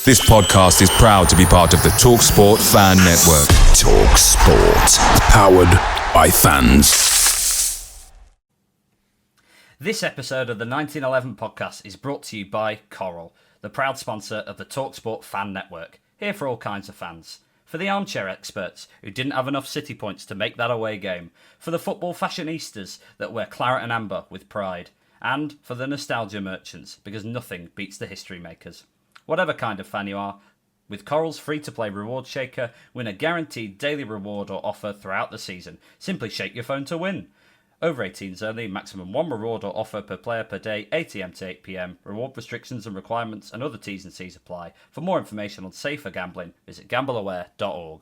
This podcast is proud to be part of the TalkSport Fan Network. TalkSport. Powered by fans. This episode of the 1911 podcast is brought to you by Coral, the proud sponsor of the TalkSport Fan Network. Here for all kinds of fans. For the armchair experts who didn't have enough city points to make that away game. For the football fashionistas that wear claret and amber with pride. And for the nostalgia merchants, because nothing beats the history makers. Whatever kind of fan you are, with Coral's free-to-play reward shaker, win a guaranteed daily reward or offer throughout the season. Simply shake your phone to win. Over 18s only, maximum one reward or offer per player per day, 8am to 8pm. Reward restrictions and requirements and other T's and C's apply. For more information on safer gambling, visit gambleaware.org.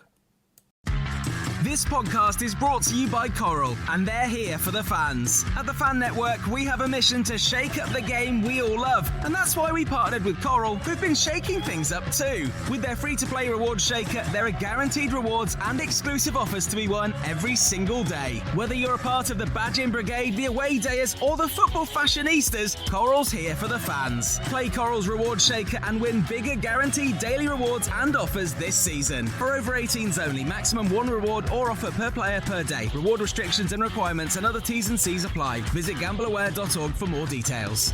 This podcast is brought to you by Coral, and they're here for the fans. At the Fan Network, we have a mission to shake up the game we all love, and that's why we partnered with Coral, who've been shaking things up too. With their free-to-play reward shaker, there are guaranteed rewards and exclusive offers to be won every single day. Whether you're a part of the Badging Brigade, the Away Dayers, or the football fashionistas, Coral's here for the fans. Play Coral's reward shaker and win bigger guaranteed daily rewards and offers this season. For over 18s only, maximum one reward or offer per player per day. Reward restrictions and requirements and other T's and C's apply. Visit gambleaware.org for more details.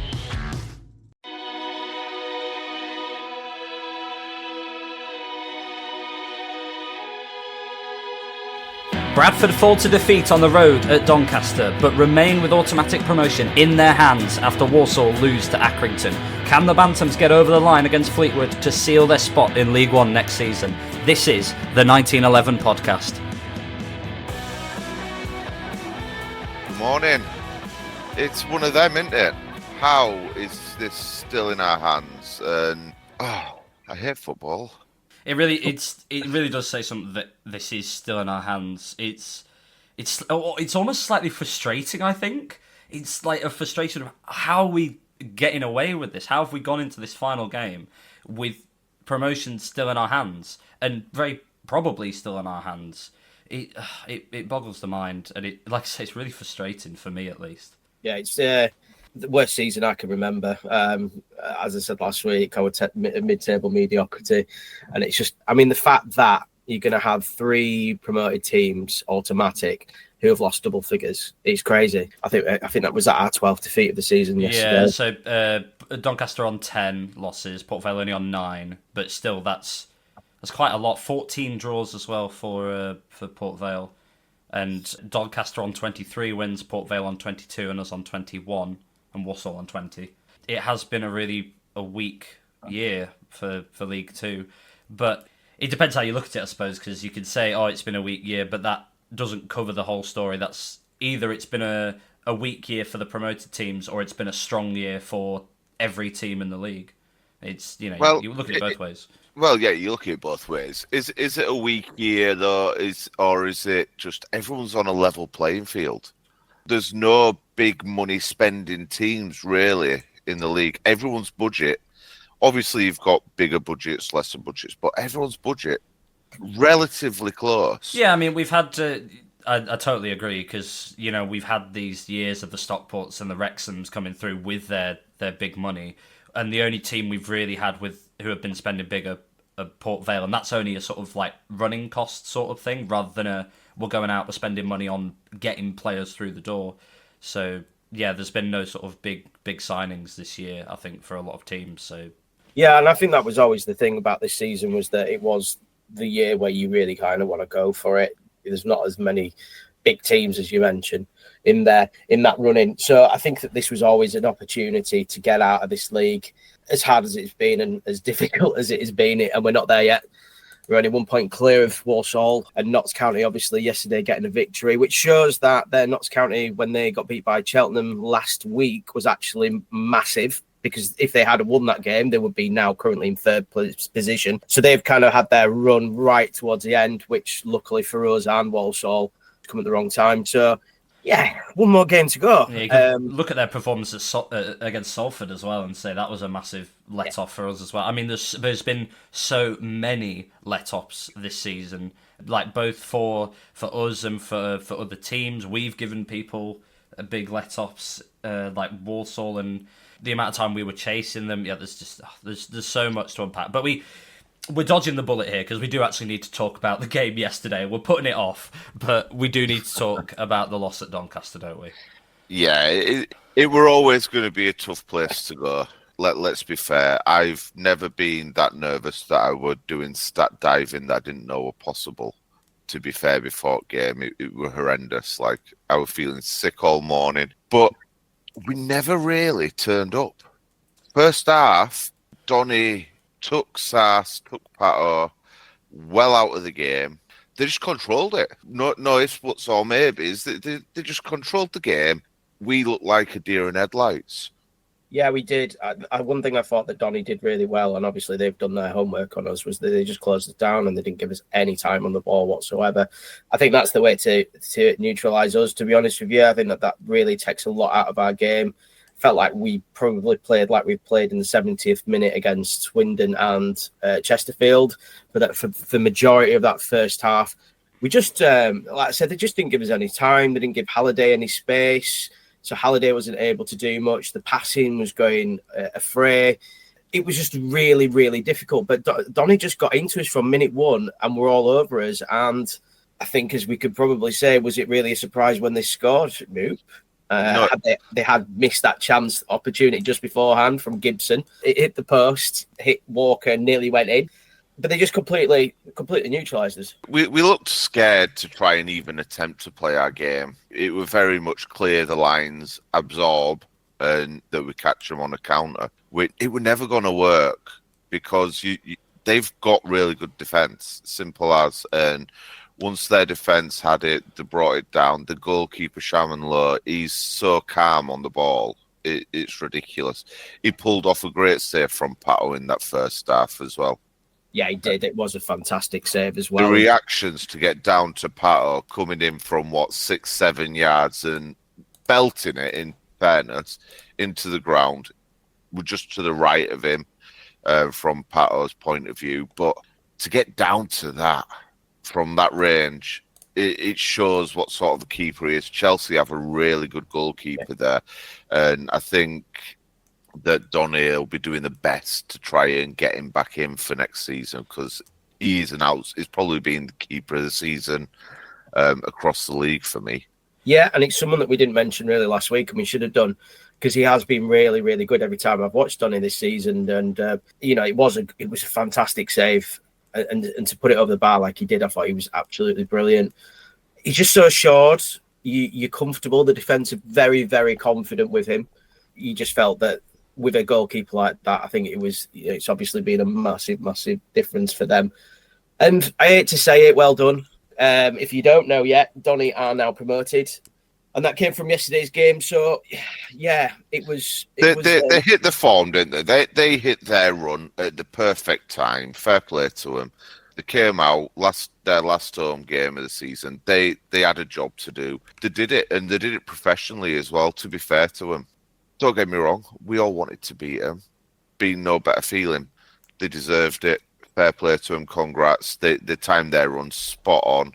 Bradford fall to defeat on the road at Doncaster, but remain with automatic promotion in their hands after Walsall lose to Accrington. Can the Bantams get over the line against Fleetwood to seal their spot in League One next season? This is the 1911 podcast. Morning. It's one of them, isn't it? How is this still in our hands? And I hate football. It really does say something that this is still in our hands. It's almost slightly frustrating. I think it's like a frustration of how are we getting away with this? How have we gone into this final game with promotion still in our hands and very probably still in our hands? It boggles the mind, and it, like I say, it's really frustrating for me at least. Yeah, it's the worst season I can remember. As I said last week, I would take mid-table mediocrity, and it's just, I mean, the fact that you're going to have three promoted teams automatic who have lost double figures, it's crazy. I think that was at our 12th defeat of the season yesterday. Yeah, so Doncaster on 10 losses, Port Vale only on 9, but still that's quite a lot. 14 draws as well for Port Vale. And Doncaster on 23 wins, Port Vale on 22, and us on 21, and Walsall on 20. It has been a weak year for League Two. But it depends how you look at it, I suppose, because you could say, oh, it's been a weak year, but that doesn't cover the whole story. That's either it's been a weak year for the promoted teams, or it's been a strong year for every team in the league. It's, you look at it both ways. Well, yeah, you look at it both ways. Is it a weak year though? Or is it just everyone's on a level playing field? There's no big money spending teams really in the league. Everyone's budget, obviously, you've got bigger budgets, lesser budgets, but everyone's budget relatively close. Yeah, I mean, we've had to. I totally agree because we've had these years of the Stockports and the Wrexhams coming through with their big money. And the only team we've really had who have been spending bigger are Port Vale, and that's only a sort of like running cost sort of thing, rather than we're going out, we're spending money on getting players through the door. So yeah, there's been no sort of big signings this year, I think, for a lot of teams. So yeah, and I think that was always the thing about this season, was that it was the year where you really kind of want to go for it. There's not as many big teams as you mentioned in that run-in. So I think that this was always an opportunity to get out of this league, as hard as it's been and as difficult as it has been, and we're not there yet. We're only 1 point clear of Walsall, and Notts County obviously yesterday getting a victory, which shows that their Notts County, when they got beat by Cheltenham last week, was actually massive, because if they had won that game, they would be now currently in third position. So they've kind of had their run right towards the end, which luckily for us and Walsall come at the wrong time. So yeah, one more game to go. Yeah, you can look at their performance against Salford as well and say that was a massive let-off for us as well. I mean, there's been so many let-offs this season, like both for us and for other teams. We've given people big let-offs, like Walsall and the amount of time we were chasing them. Yeah, there's just there's so much to unpack. But we're dodging the bullet here because we do actually need to talk about the game yesterday. We're putting it off, but we do need to talk about the loss at Doncaster, don't we? Yeah, it were always going to be a tough place to go. Let's be fair. I've never been that nervous that I were doing stat diving that I didn't know were possible. To be fair, before the game, it were horrendous. Like, I was feeling sick all morning. But we never really turned up. First half, Donny took Sass, took Pato well out of the game. They just controlled it. No ifs, buts, or maybes. They just controlled the game. We looked like a deer in headlights. Yeah, we did. One thing I thought that Donny did really well, and obviously they've done their homework on us, was that they just closed us down and they didn't give us any time on the ball whatsoever. I think that's the way to neutralise us, to be honest with you. I think that really takes a lot out of our game. Felt like we probably played like we played in the 70th minute against Swindon and Chesterfield. But for the majority of that first half, we just, like I said, they just didn't give us any time. They didn't give Halliday any space. So Halliday wasn't able to do much. The passing was going afray. It was just really, really difficult. But Donny just got into us from minute one and were all over us. And I think, as we could probably say, was it really a surprise when they scored? Nope. No. They had missed that chance opportunity just beforehand from Gibson. It hit the post, hit Walker, nearly went in. But they just completely neutralised us. We looked scared to try and even attempt to play our game. It was very much clear the lines, absorb, and that we catch them on a counter. It was never going to work because they've got really good defence, simple as. And once their defence had it, they brought it down. The goalkeeper, Shaman Lowe, he's so calm on the ball. It's ridiculous. He pulled off a great save from Pato in that first half as well. Yeah, he did. It was a fantastic save as well. The reactions to get down to Pato coming in from, 6-7 yards and belting it, in fairness, into the ground, were just to the right of him from Pato's point of view. But to get down to that, from that range, it shows what sort of a keeper he is. Chelsea have a really good goalkeeper there. And I think that Donny will be doing the best to try and get him back in for next season because he's probably been the keeper of the season across the league for me. Yeah, and it's someone that we didn't mention really last week and we should have done because he has been really, really good every time I've watched Donny this season. And, it was a fantastic save. And to put it over the bar like he did, I thought he was absolutely brilliant. He's just so assured. You're comfortable. The defence are very, very confident with him. You just felt that with a goalkeeper like that, I think it's obviously been a massive, massive difference for them. And I hate to say it, well done. If you don't know yet, Donny are now promoted. And that came from yesterday's game. So, yeah, it was... They hit the form, didn't they? They hit their run at the perfect time. Fair play to them. They came out, their last home game of the season. They had a job to do. They did it, and they did it professionally as well, to be fair to them. Don't get me wrong, we all wanted to beat them. Being no better feeling. They deserved it. Fair play to them, congrats. They timed their run spot on.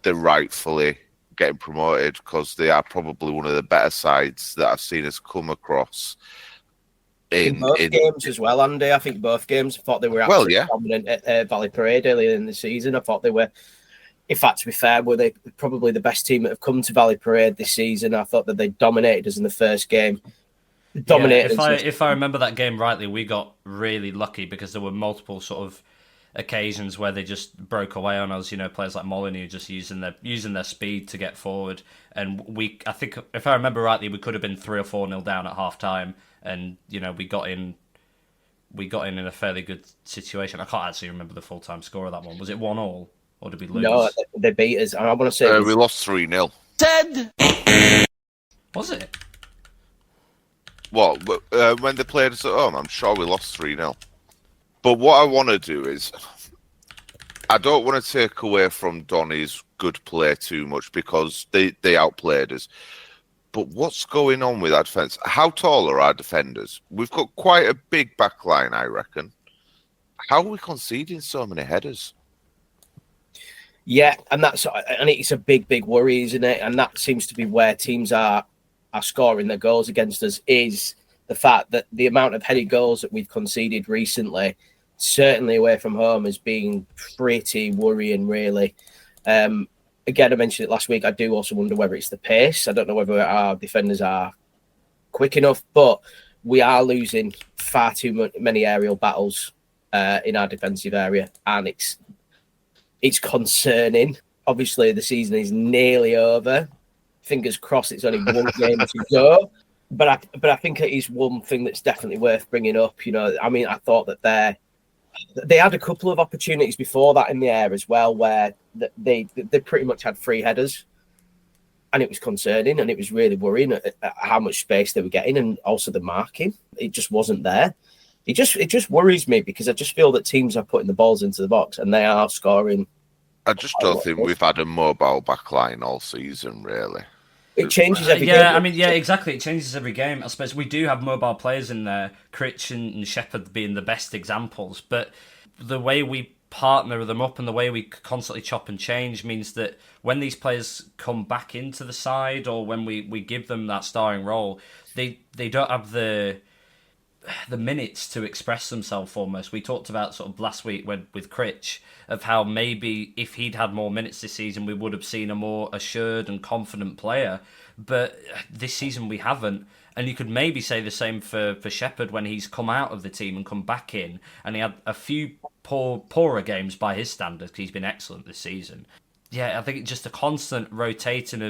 They're rightfully getting promoted because they are probably one of the better sides that I've seen us come across. In both games as well, Andy. I think both games. I thought they were absolutely dominant at Valley Parade earlier in the season. I thought they were, in fact, to be fair, were they probably the best team that have come to Valley Parade this season. I thought that they dominated us in the first game. If I remember that game rightly, we got really lucky because there were multiple sort of occasions where they just broke away on us. Players like Molyneux just using their speed to get forward, and I think if I remember rightly, we could have been 3 or 4-0 down at half time, and we got in a fairly good situation. I can't actually remember the full time score of that one. Was it 1-1 or did we lose? No, they beat us. I want to say we lost 3-0. Was it? What? When they played us at home, I'm sure we lost 3-0. But what I want to do is, I don't want to take away from Donny's good play too much because they outplayed us. But what's going on with our defence? How tall are our defenders? We've got quite a big back line, I reckon. How are we conceding so many headers? Yeah, and it's a big, big worry, isn't it? And that seems to be where teams are scoring their goals against us, is the fact that the amount of headed goals that we've conceded recently, certainly away from home, has been pretty worrying, really. Again, I mentioned it last week. I do also wonder whether it's the pace. I don't know whether our defenders are quick enough, but we are losing far too many aerial battles in our defensive area, and it's concerning. Obviously, the season is nearly over. Fingers crossed, it's only one game to go. But I think it is one thing that's definitely worth bringing up. You know, I mean, I thought that they had a couple of opportunities before that in the air as well, where they pretty much had 3 headers, and it was concerning, and it was really worrying at how much space they were getting, and also the marking. It just wasn't there. It just worries me, because I just feel that teams are putting the balls into the box and they are scoring. I just don't think we've had a mobile backline all season, really. It changes every game. Yeah, I mean, yeah, exactly. It changes every game. I suppose we do have mobile players in there, Critch and Shepherd being the best examples, but the way we partner them up and the way we constantly chop and change means that when these players come back into the side, or when we give them that starring role, they don't have the minutes to express themselves almost. We talked about sort of last week with Critch of how maybe if he'd had more minutes this season, we would have seen a more assured and confident player. But this season we haven't. And you could maybe say the same for Shepherd when he's come out of the team and come back in. And he had a few poorer games by his standards, because he's been excellent this season. Yeah, I think it's just a constant rotating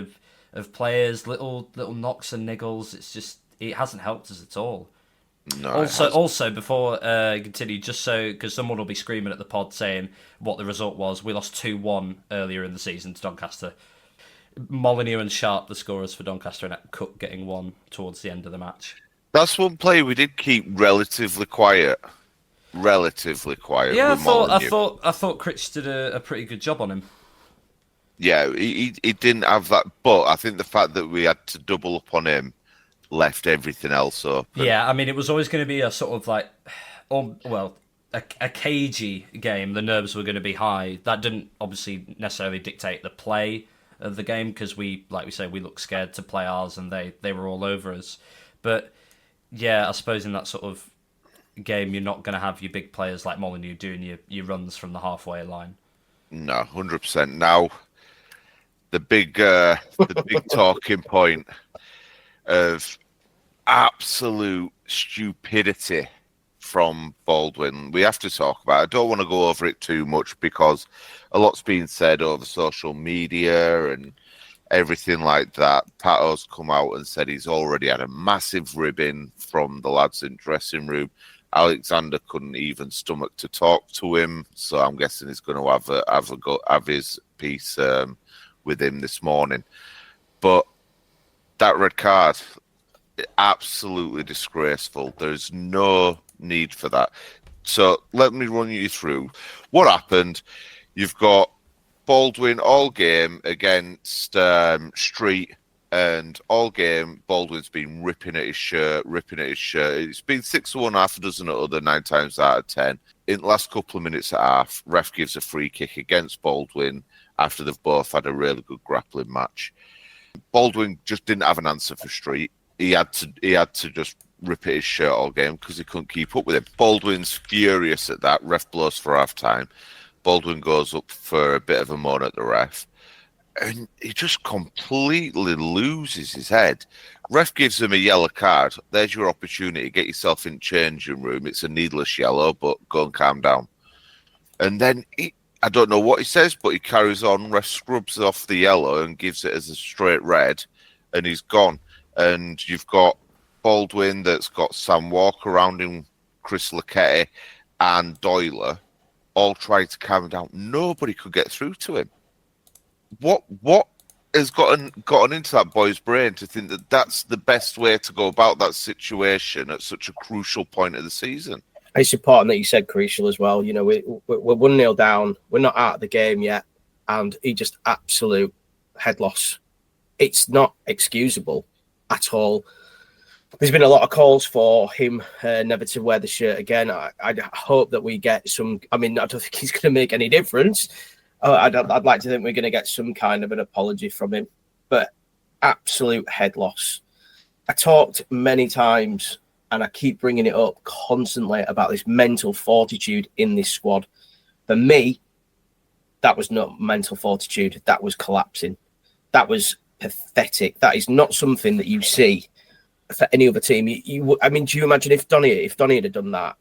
of players, little knocks and niggles. It hasn't helped us at all. No, also, before I continue, just so, because someone will be screaming at the pod saying what the result was, we lost 2-1 earlier in the season to Doncaster. Molyneux and Sharp, the scorers for Doncaster, and Cook getting one towards the end of the match. That's one player we did keep relatively quiet. Yeah, I thought Critch did a pretty good job on him. Yeah, he didn't have that, but I think the fact that we had to double up on him left everything else open. Yeah, I mean, it was always going to be a sort of like, a cagey game. The nerves were going to be high. That didn't obviously necessarily dictate the play of the game, because we looked scared to play ours, and they were all over us. But yeah, I suppose in that sort of game, you're not going to have your big players like Molyneux doing your runs from the halfway line. No, 100%. Now, the big talking point of absolute stupidity from Baldwin, we have to talk about. I don't want to go over it too much, because a lot's been said over social media and everything like that. Pato's come out and said he's already had a massive ribbing from the lads in dressing room. Alexander couldn't even stomach to talk to him, so I'm guessing he's going to have his piece with him this morning. But that red card, absolutely disgraceful. There's no need for that. So let me run you through what happened. You've got Baldwin all game against Street, and all game Baldwin's been ripping at his shirt. It's been 6-1 half a dozen other 9 times out of 10. In the last couple of minutes at half, ref gives a free kick against Baldwin after they've both had a really good grappling match. Baldwin just didn't have an answer for Street. He had to just rip at his shirt all game because he couldn't keep up with him. Baldwin's furious at that. Ref blows for half time. Baldwin goes up for a bit of a moan at the ref, and he just completely loses his head. Ref gives him a yellow card. There's your opportunity. Get yourself in changing room. It's a needless yellow, but go and calm down. And then I don't know what he says, but he carries on. Ref scrubs off the yellow and gives it as a straight red, and he's gone. And you've got Baldwin that's got Sam Walker around him, Chris Laquette, and Doyler all tried to calm him down. Nobody could get through to him. What has gotten into that boy's brain to think that that's the best way to go about that situation at such a crucial point of the season? It's important that you said crucial as well. You know, we're 1-0 down. We're not out of the game yet, and he just absolute head loss. It's not excusable at all. There's been a lot of calls for him never to wear the shirt again. I hope that we get some. I mean, I don't think he's going to make any difference. I'd like to think we're going to get some kind of an apology from him. But absolute head loss. I talked many times and I keep bringing it up constantly about this mental fortitude in this squad. For me, that was not mental fortitude. That was collapsing. That was pathetic. That is not something that you see for any other team. I mean, do you imagine if Donny had done that,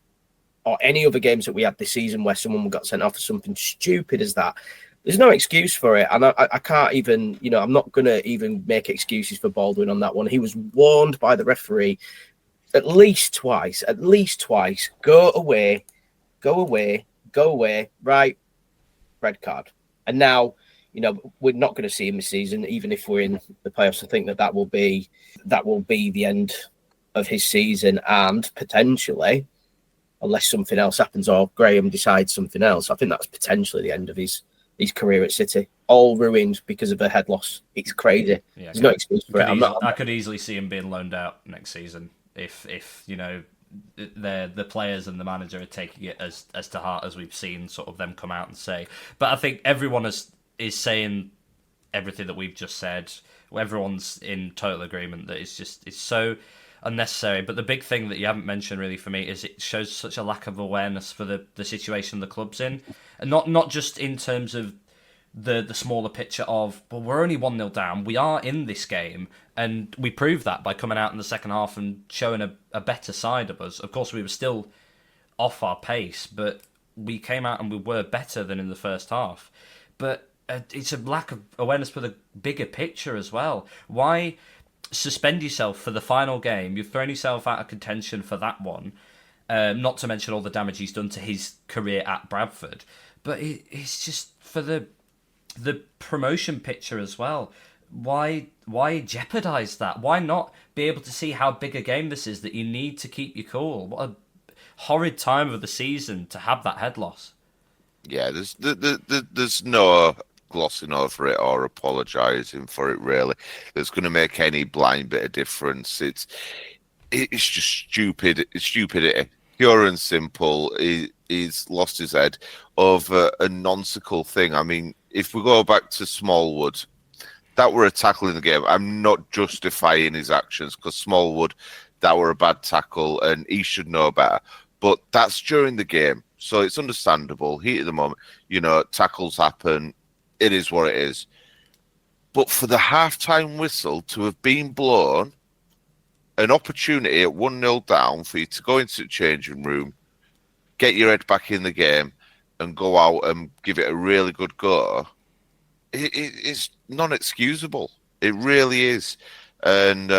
or any other games that we had this season where someone got sent off for something stupid as that? There's no excuse for it. And I can't even, I'm not going to even make excuses for Baldwin on that one. He was warned by the referee at least twice. Go away, right? Red card. And now, we're not going to see him this season, even if we're in the playoffs. I think that will be the end of his season, and potentially, unless something else happens or Graham decides something else, I think that's potentially the end of his career at City. All ruined because of a head loss. It's crazy. Yeah, there's no excuse for it. I could easily see him being loaned out next season if the players and the manager are taking it as to heart as we've seen sort of them come out and say. But I think everyone is saying everything that we've just said. Everyone's in total agreement that it's so unnecessary. But the big thing that you haven't mentioned really for me is it shows such a lack of awareness for the situation the club's in, and not just in terms of the smaller picture of, well, we're only 1-0 down. We are in this game, and we proved that by coming out in the second half and showing a better side of us. Of course, we were still off our pace, but we came out and we were better than in the first half. But it's a lack of awareness for the bigger picture as well. Why suspend yourself for the final game? You've thrown yourself out of contention for that one, not to mention all the damage he's done to his career at Bradford. But it's just for the promotion picture as well. Why jeopardise that? Why not be able to see how big a game this is that you need to keep you cool? What a horrid time of the season to have that head loss. Yeah, there's no glossing over it or apologising for it, really. That's going to make any blind bit of difference. It's just stupid. It's stupidity. Pure and simple. He's lost his head over a nonsensical thing. I mean, if we go back to Smallwood, that were a tackle in the game. I'm not justifying his actions, because Smallwood, that were a bad tackle and he should know better. But that's during the game, so it's understandable. Heat of the moment, tackles happen. It is what it is. But for the halftime whistle to have been blown, an opportunity at 1-0 down for you to go into the changing room, get your head back in the game, and go out and give it a really good go, it's non-excusable. It really is. And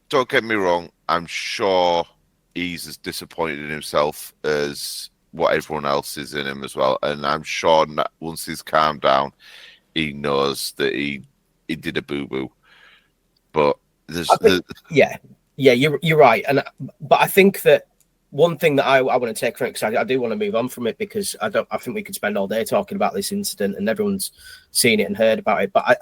don't get me wrong, I'm sure he's as disappointed in himself as what everyone else is in him as well. And I'm sure once he's calmed down, he knows that he did a boo-boo. But you're right. But I think that one thing that I want to take from it, because I do want to move on from it, because I think we could spend all day talking about this incident and everyone's seen it and heard about it. But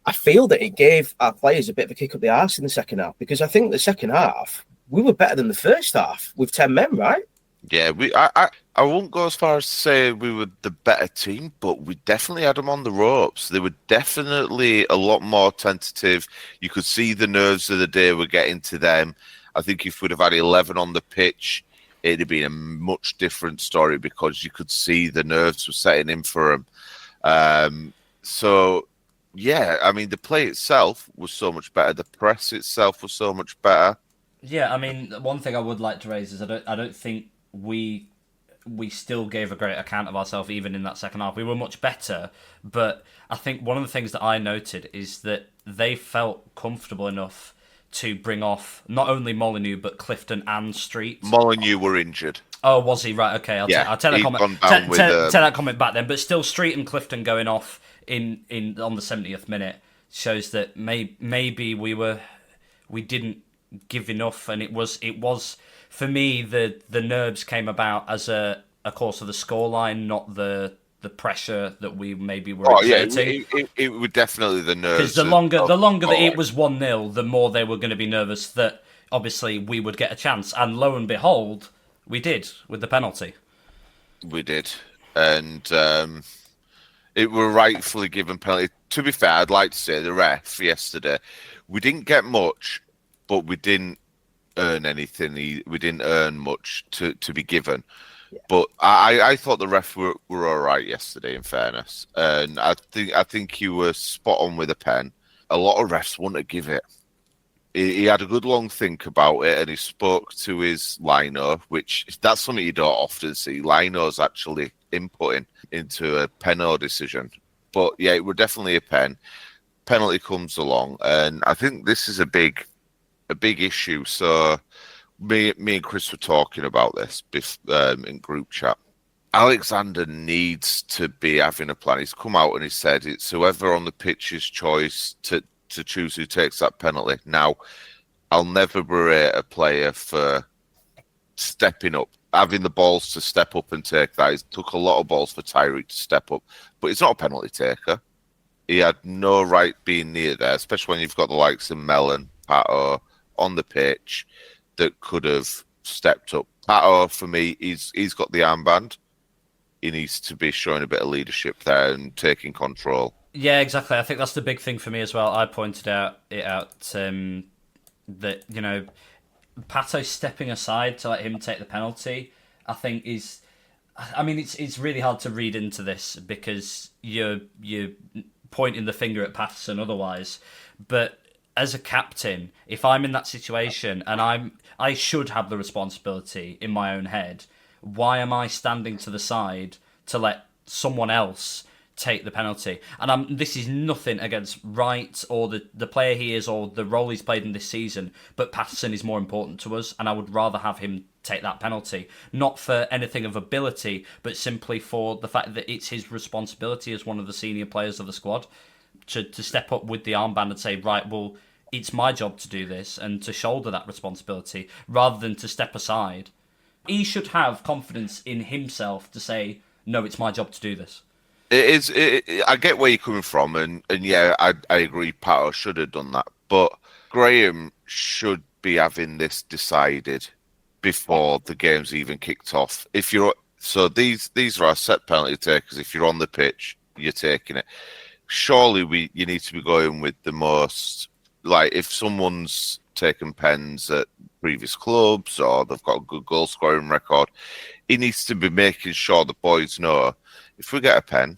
I feel that it gave our players a bit of a kick up the arse in the second half, because I think the second half we were better than the first half with 10 men, right? Yeah, I won't go as far as to say we were the better team, but we definitely had them on the ropes. They were definitely a lot more tentative. You could see the nerves of the day were getting to them. I think if we'd have had 11 on the pitch, it'd have been a much different story, because you could see the nerves were setting in for them. So, yeah, I mean, the play itself was so much better. The press itself was so much better. Yeah, I mean, one thing I would like to raise is I don't think we still gave a great account of ourselves even in that second half. We were much better, but I think one of the things that I noted is that they felt comfortable enough to bring off not only Molineux but Clifton and Street. Molineux were injured. Oh, was he? Right, okay. I'll take that comment back then. But still, Street and Clifton going off in on the 70th minute shows that maybe we didn't give enough, and it was for me the nerves came about as a course of the scoreline, not the pressure that we maybe were exerting. It was definitely the nerves. Because the longer that it was 1-0, the more they were going to be nervous that obviously we would get a chance, and lo and behold, we did with the penalty. We did, and it were rightfully given penalty. To be fair, I'd like to say the ref yesterday, we didn't get much, but we didn't earn anything. We didn't earn much to be given. Yeah. But I thought the refs were all right yesterday, in fairness. And I think you were spot on with a pen. A lot of refs wouldn't have give it. He had a good long think about it, and he spoke to his lino, which that's something you don't often see. Linos actually inputting into a penalty decision. But yeah, it was definitely a pen. Penalty comes along, and I think this is a big issue. So me and Chris were talking about this in group chat. Alexander needs to be having a plan. He's come out and he said it's whoever on the pitch's choice to choose who takes that penalty. Now, I'll never berate a player for stepping up, having the balls to step up and take that. It took a lot of balls for Tyreek to step up, but he's not a penalty taker. He had no right being near there, especially when you've got the likes of Mellon, Pato on the pitch that could have stepped up. Pato, for me, he's got the armband. He needs to be showing a bit of leadership there and taking control. Yeah, exactly. I think that's the big thing for me as well. I pointed out that, you know, Pato stepping aside to let him take the penalty, I think is... I mean, it's really hard to read into this because you're pointing the finger at Patterson otherwise. But as a captain, if I'm in that situation and I should have the responsibility in my own head, why am I standing to the side to let someone else take the penalty? And this is nothing against Wright or the player he is or the role he's played in this season, but Patterson is more important to us, and I would rather have him take that penalty. Not for anything of ability, but simply for the fact that it's his responsibility as one of the senior players of the squad to step up with the armband and say, right, well, it's my job to do this and to shoulder that responsibility rather than to step aside. He should have confidence in himself to say, no, it's my job to do this. I get where you're coming from, and yeah, I agree. Pato should have done that, but Graham should be having this decided before the game's even kicked off. These are our set penalty takers. If you're on the pitch, you're taking it. Surely you need to be going with the most, like, if someone's taken pens at previous clubs or they've got a good goal scoring record, he needs to be making sure the boys know, if we get a pen,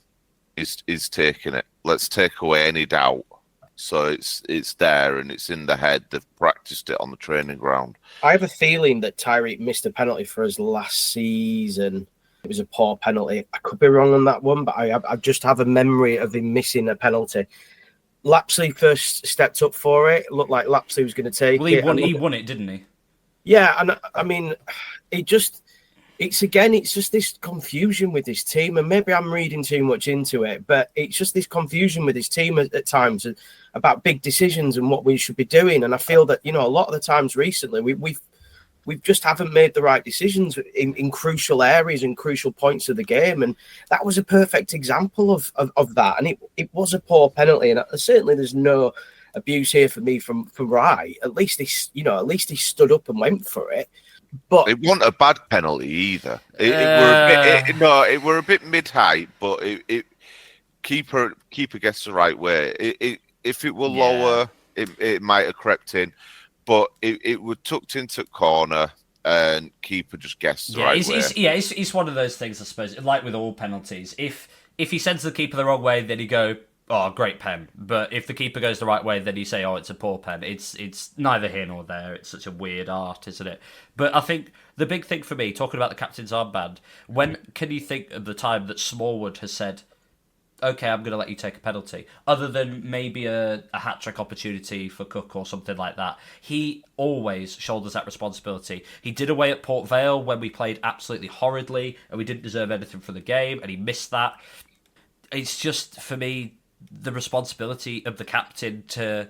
he's taking it. Let's take away any doubt. So it's there and it's in the head. They've practiced it on the training ground. I have a feeling that Tyreek missed a penalty for us last season. It was a poor penalty. I could be wrong on that one, but I just have a memory of him missing a penalty. Lapsley first stepped up for it. It looked like Lapsley was going to take it. He won it, didn't he? Yeah, and I mean, it's just this confusion with this team, and maybe I'm reading too much into it, but it's just this confusion with this team at times about big decisions and what we should be doing. And I feel that, you know, a lot of the times recently we just haven't made the right decisions in crucial areas and crucial points of the game, and that was a perfect example of that. And it was a poor penalty, and certainly there's no abuse here for me from Wright. At least he stood up and went for it. But it wasn't a bad penalty either. It were a bit mid-height, but keeper gets the right way. If it were lower, it might have crept in, but it was tucked into corner and keeper just guessed the right way. It's one of those things, I suppose. Like with all penalties, if he sends the keeper the wrong way, then you go, oh, great pen. But if the keeper goes the right way, then you say, oh, it's a poor pen. It's neither here nor there. It's such a weird art, isn't it? But I think the big thing for me, talking about the captain's armband, when can you think of the time that Smallwood has said, okay, I'm going to let you take a penalty, other than maybe a hat-trick opportunity for Cook or something like that? He always shoulders that responsibility. He did away at Port Vale when we played absolutely horridly and we didn't deserve anything from the game, and he missed that. It's just, for me, the responsibility of the captain to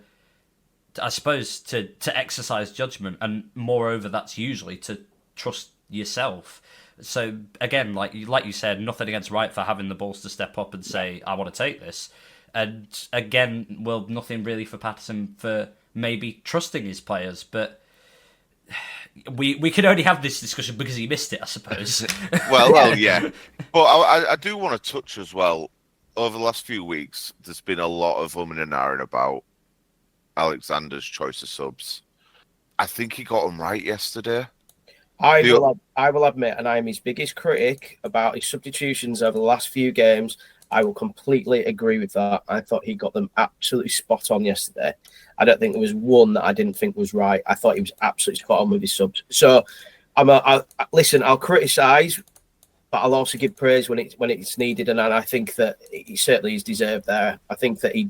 exercise judgment, and moreover, that's usually to trust yourself. So again, like you said, nothing against Wright for having the balls to step up and say, I want to take this. And again, well, nothing really for Patterson for maybe trusting his players, but we could only have this discussion because he missed it, I suppose. well, yeah. But I do want to touch as well. Over the last few weeks, there's been a lot of and ahhing about Alexander's choice of subs. I think he got them right yesterday. I will admit, and I am his biggest critic about his substitutions over the last few games. I will completely agree with that. I thought he got them absolutely spot on yesterday. I don't think there was one that I didn't think was right. I thought he was absolutely spot on with his subs. So, listen, I'll criticise, but I'll also give praise when it's needed, and I think that he certainly is deserved there. I think that he,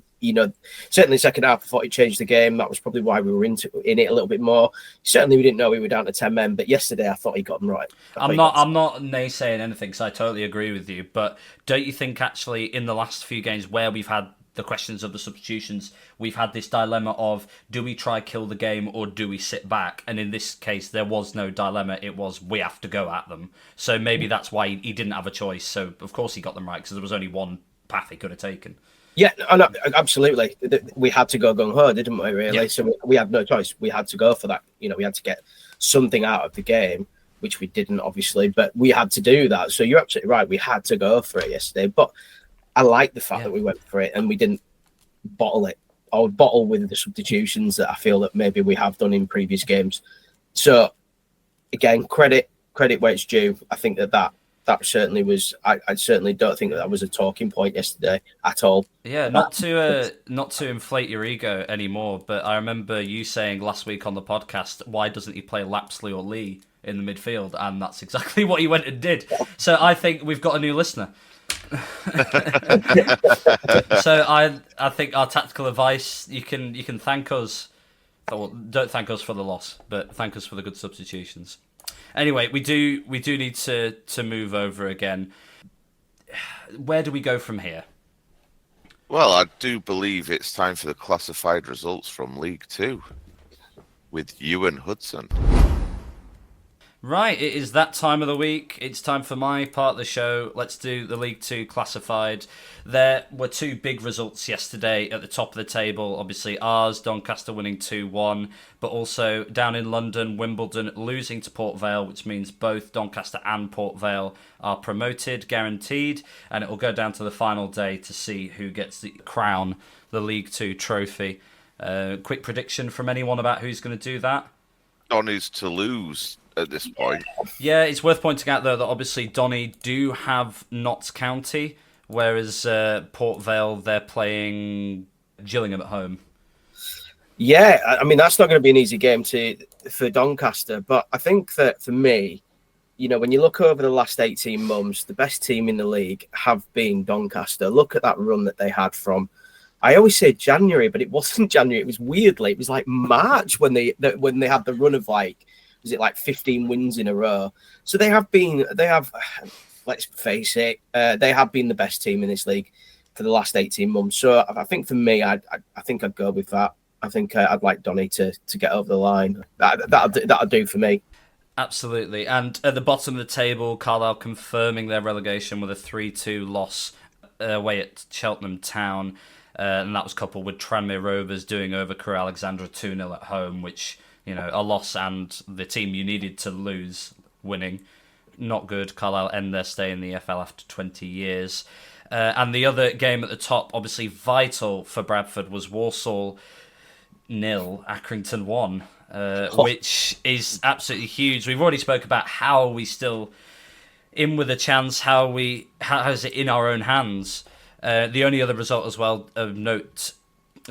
certainly the second half, I thought he changed the game. That was probably why we were in it a little bit more. Certainly, we didn't know we were down to 10 men, but yesterday I thought he got them right. I'm not naysaying anything, because I totally agree with you. But don't you think actually in the last few games where we've had the questions of the substitutions, we've had this dilemma of, do we try kill the game or do we sit back? And in this case, there was no dilemma. It was, we have to go at them. So maybe that's why he didn't have a choice. So of course he got them right, because there was only one path he could have taken. Yeah, no, absolutely. We had to go gung-ho, didn't we, really? Yeah. So we had no choice. We had to go for that. We had to get something out of the game, which we didn't, obviously, but we had to do that. So you're absolutely right. We had to go for it yesterday. But I like the fact that we went for it and we didn't bottle it, or bottle with the substitutions that I feel that maybe we have done in previous games. So, again, credit where it's due. I think that certainly was. I certainly don't think that was a talking point yesterday at all. Yeah, not to inflate your ego anymore, but I remember you saying last week on the podcast, why doesn't he play Lapsley or Lee in the midfield? And that's exactly what he went and did. So I think we've got a new listener. So I think our tactical advice, you can thank us. Well, don't thank us for the loss, but thank us for the good substitutions. Anyway, we do need to move over again. Where do we go from here? Well, I do believe it's time for the classified results from League Two with Ewan Hudson. Right, it is that time of the week. It's time for my part of the show. Let's do the League Two classified. There were two big results yesterday at the top of the table. Obviously ours, Doncaster winning 2-1, but also down in London, Wimbledon losing to Port Vale, which means both Doncaster and Port Vale are promoted, guaranteed, and it will go down to the final day to see who gets the crown, the League Two trophy. Quick prediction from anyone about who's going to do that? Donny's to lose at this point. Yeah, it's worth pointing out, though, that obviously Donny do have Notts County, whereas Port Vale, they're playing Gillingham at home. Yeah, I mean, that's not going to be an easy game for Doncaster, but I think that for me, when you look over the last 18 months, the best team in the league have been Doncaster. Look at that run that they had from, I always say January, but it wasn't January. It was weirdly, it was like March when they had the run of was it like 15 wins in a row? So they have, let's face it, they have been the best team in this league for the last 18 months. So I think for me, I think I'd go with that. I think I'd like Donny to get over the line. That'll do for me. Absolutely. And at the bottom of the table, Carlisle confirming their relegation with a 3-2 loss away at Cheltenham Town. And that was coupled with Tranmere Rovers doing over Crewe Alexandra 2-0 at home, which, a loss and the team you needed to lose winning. Not good. Carlisle end their stay in the EFL after 20 years. And the other game at the top, obviously vital for Bradford, was Walsall 0, Accrington 1, which is absolutely huge. We've already spoke about how we still in with a chance, how is it in our own hands. The only other result as well of note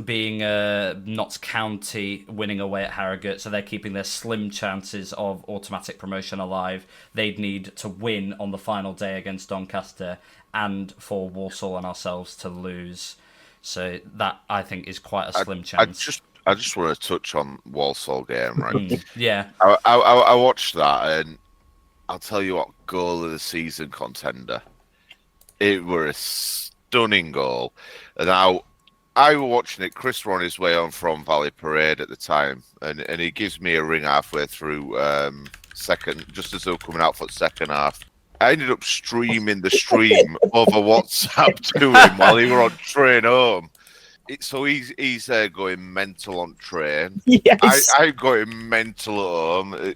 being Notts County winning away at Harrogate, so they're keeping their slim chances of automatic promotion alive. They'd need to win on the final day against Doncaster and for Walsall and ourselves to lose. So that, I think, is quite a slim chance. I just want to touch on Walsall game, right? Yeah. I watched that, and I'll tell you what, goal of the season contender. It were a stunning goal. And I was watching it. Chris were on his way on from Valley Parade at the time, and he gives me a ring halfway through second, just as they were coming out for the second half. I ended up streaming the stream over WhatsApp to him while he were on train home. So he's going mental on train. Yes. I got him mental at home.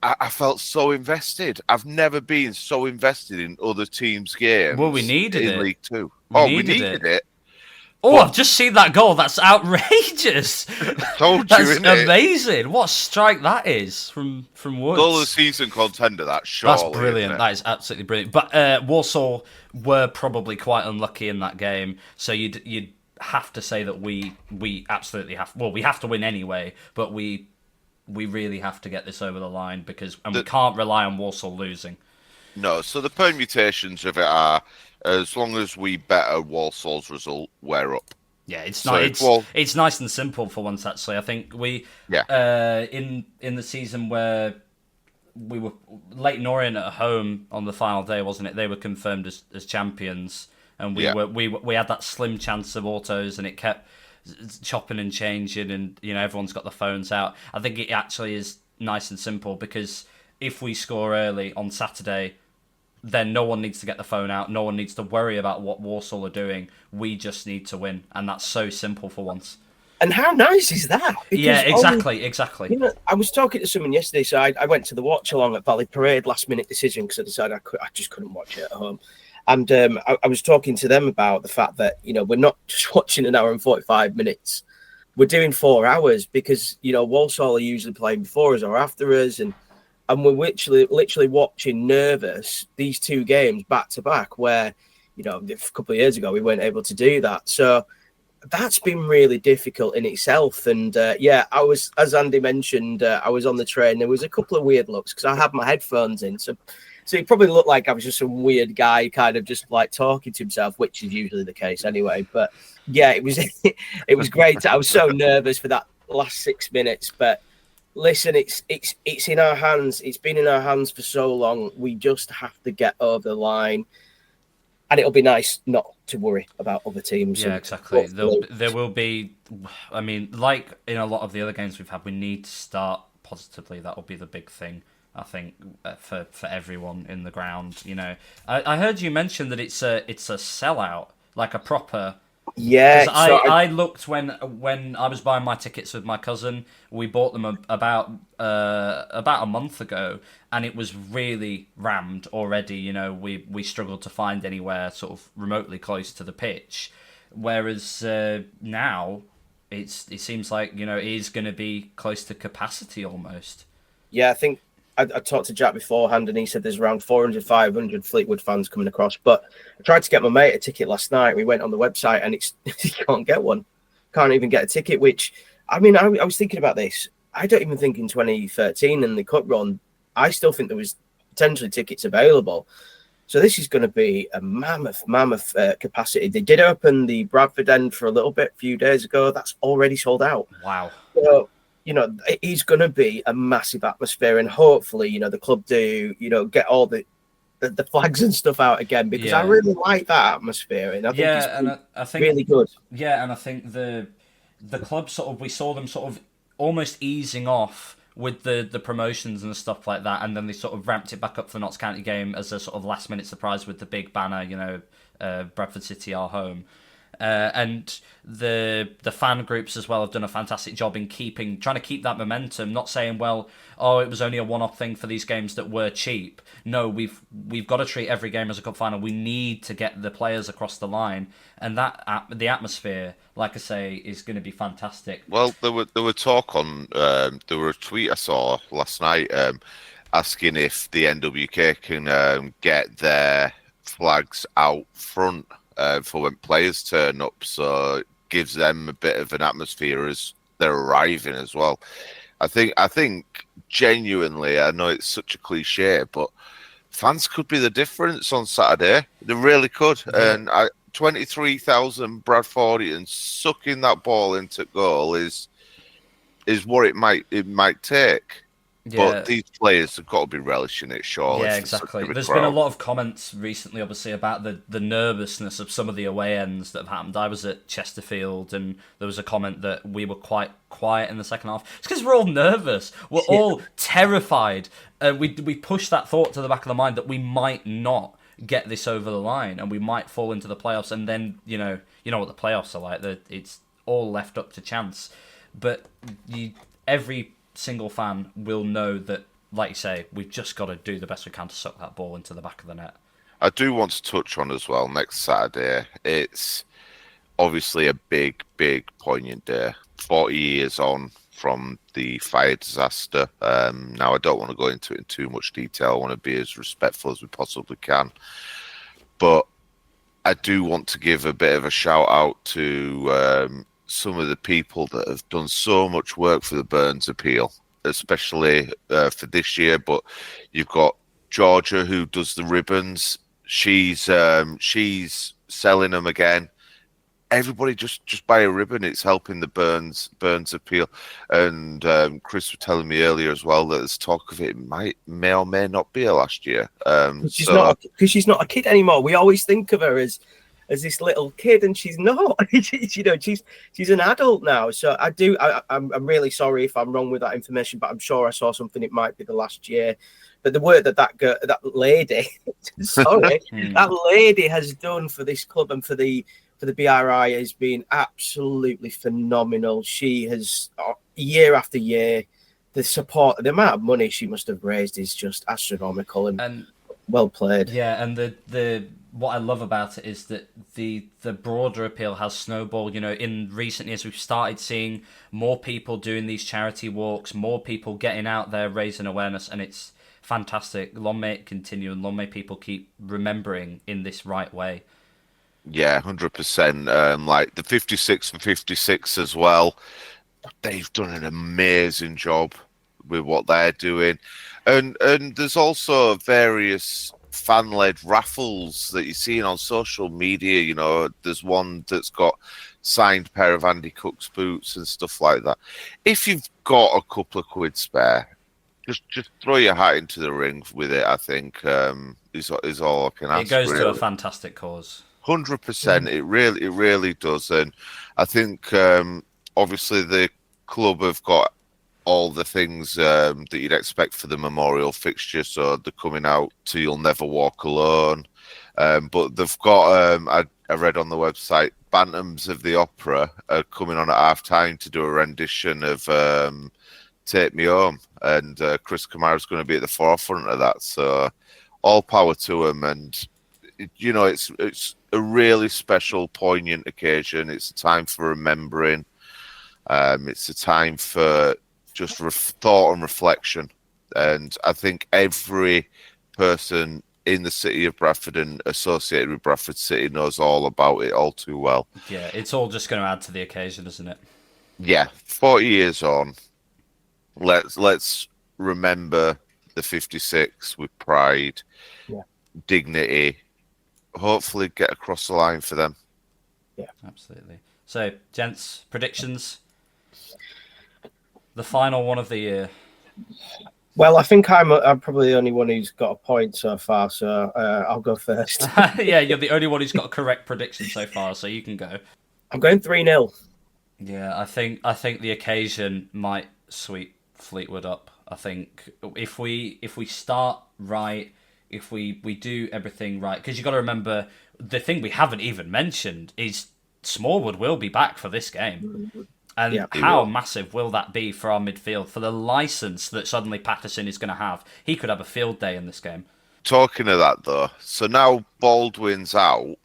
I felt so invested. I've never been so invested in other teams' games. Well, we needed it in League Two. We needed it. Oh, I've just seen that goal. That's outrageous. Told you, That's innit? amazing. What a strike that is from Woods. Goal of the season contender, that's surely. That's brilliant. That is absolutely brilliant. But Warsaw were probably quite unlucky in that game. So you'd have to say that we absolutely have. Well, we have to win anyway. But we really have to get this over the line we can't rely on Warsaw losing. No. So the permutations of it are, as long as we better Walsall's result, we're up. Yeah, it's So nice. It's nice and simple for once. Actually, I think we in the season where we were Leyton Orient at home on the final day, wasn't it? They were confirmed as champions, and we had that slim chance of autos, and it kept chopping and changing, and everyone's got the phones out. I think it actually is nice and simple because if we score early on Saturday, then no one needs to get the phone out. No one needs to worry about what Walsall are doing. We just need to win, and that's so simple for once. And how nice is that? Because yeah, exactly. I was talking to someone yesterday, so I went to the watch along at Valley Parade, last minute decision, because I decided I just couldn't watch it at home. And I was talking to them about the fact that we're not just watching an hour and 45 minutes. We're doing 4 hours because Walsall are usually playing before us or after us, and we're literally watching nervous these 2 games back to back where, a couple of years ago, we weren't able to do that. So that's been really difficult in itself. And I was, as Andy mentioned, I was on the train. There was a couple of weird looks because I had my headphones in. So it probably looked like I was just some weird guy kind of just like talking to himself, which is usually the case anyway. But yeah, it was great. I was so nervous for that last 6 minutes, but listen, it's in our hands. It's been in our hands for so long. We just have to get over the line, and it'll be nice not to worry about other teams. Yeah, exactly. There will be. I mean, like in a lot of the other games we've had, we need to start positively. That will be the big thing, I think, for everyone in the ground. I heard you mention that it's a sellout, like a proper. Yeah, I looked when I was buying my tickets with my cousin. We bought them about a month ago, and it was really rammed already. We struggled to find anywhere sort of remotely close to the pitch, whereas now it seems like it is going to be close to capacity almost. Yeah, I think I talked to Jack beforehand, and he said there's around 400, 500 Fleetwood fans coming across. But I tried to get my mate a ticket last night. We went on the website, and you can't get one. Can't even get a ticket, which, I mean, I was thinking about this. I don't even think in 2013 in the cup run, I still think there was potentially tickets available. So this is going to be a mammoth capacity. They did open the Bradford end for a few days ago. That's already sold out. Wow. So, it is going to be a massive atmosphere, and hopefully, the club do, get all the flags and stuff out again, because I really like that atmosphere, and I think I think really good. Yeah, and I think the club we saw them sort of almost easing off with the promotions and stuff like that, and then they sort of ramped it back up for the Notts County game as a sort of last minute surprise with the big banner, Bradford City our home. And the fan groups as well have done a fantastic job in trying to keep that momentum. Not saying, it was only a one-off thing for these games that were cheap. No, we've got to treat every game as a cup final. We need to get the players across the line, and the atmosphere, like I say, is going to be fantastic. Well, there were talk on there were a tweet I saw last night asking if the NWK can get their flags out front for when players turn up, so it gives them a bit of an atmosphere as they're arriving as well. I think genuinely, I know it's such a cliche, but fans could be the difference on Saturday. They really could. Yeah. And 23,000 Bradfordians sucking that ball into goal is what it might take. Yeah. But these players have got to be relishing it, surely. Yeah, exactly. There's been a lot of comments recently, obviously, about the nervousness of some of the away ends that have happened. I was at Chesterfield, and there was a comment that we were quite quiet in the second half. It's because we're all nervous. We're all terrified. We push that thought to the back of the mind that we might not get this over the line, and we might fall into the playoffs. And then, you know what the playoffs are like. It's all left up to chance. But every single fan will know that, like you say, we've just got to do the best we can to suck that ball into the back of the net. I do want to touch on as well next Saturday. It's obviously a big, poignant day. 40 years on from the fire disaster. Now, I don't want to go into it in too much detail. I want to be as respectful as we possibly can. But I do want to give a bit of a shout out to some of the people that have done so much work for the Burns Appeal, especially for this year. But you've got Georgia, who does the ribbons. She's selling them again. Everybody just buy a ribbon. It's helping the Burns Appeal. And Chris was telling me earlier as well that there's talk of it may or may not be a last year. Because she's not a kid anymore. We always think of her as this little kid, and she's not. She's an adult now. So I'm really sorry if I'm wrong with that information, but I'm sure I saw something. It might be the last year. But the work that lady, sorry, that lady has done for this club and for the BRI has been absolutely phenomenal. She has, year after year, the support, the amount of money she must have raised is just astronomical and well played. Yeah, and the what I love about it is that the broader appeal has snowballed. In recent years, we've started seeing more people doing these charity walks, more people getting out there, raising awareness, and it's fantastic. Long may it continue, and long may people keep remembering in this right way. Yeah, 100%. Like the 56 for 56 as well. They've done an amazing job with what they're doing. And there's also various fan-led raffles that you're seeing on social media. There's one that's got signed pair of Andy Cook's boots and stuff like that. If you've got a couple of quid spare, just throw your hat into the ring with it, I think, is all I can ask. It goes to a fantastic cause. 100%. It really does. And I think obviously the club have got all the things that you'd expect for the memorial fixture. So they're coming out to You'll Never Walk Alone. But they've got, I read on the website, Bantams of the Opera are coming on at half time to do a rendition of Take Me Home. And Chris Kamara's going to be at the forefront of that. So all power to him. And, it's a really special, poignant occasion. It's a time for remembering. It's a time for just thought and reflection. And I think every person in the city of Bradford and associated with Bradford City knows all about it all too well. Yeah, it's all just going to add to the occasion, isn't it? Yeah, 40 years on. Let's remember the 56 with pride, dignity. Hopefully get across the line for them. Yeah, absolutely. So, gents, predictions. The final one of the year. Well, I think I'm probably the only one who's got a point so far, so I'll go first. Yeah, you're the only one who's got a correct prediction so far, so you can go. I'm going 3-0. Yeah, I think the occasion might sweep Fleetwood up. I think if we start right, if we do everything right, because you've got to remember, the thing we haven't even mentioned is Smallwood will be back for this game. And how massive will that be for our midfield, for the licence that suddenly Patterson is going to have? He could have a field day in this game. Talking of that, though, so now Baldwin's out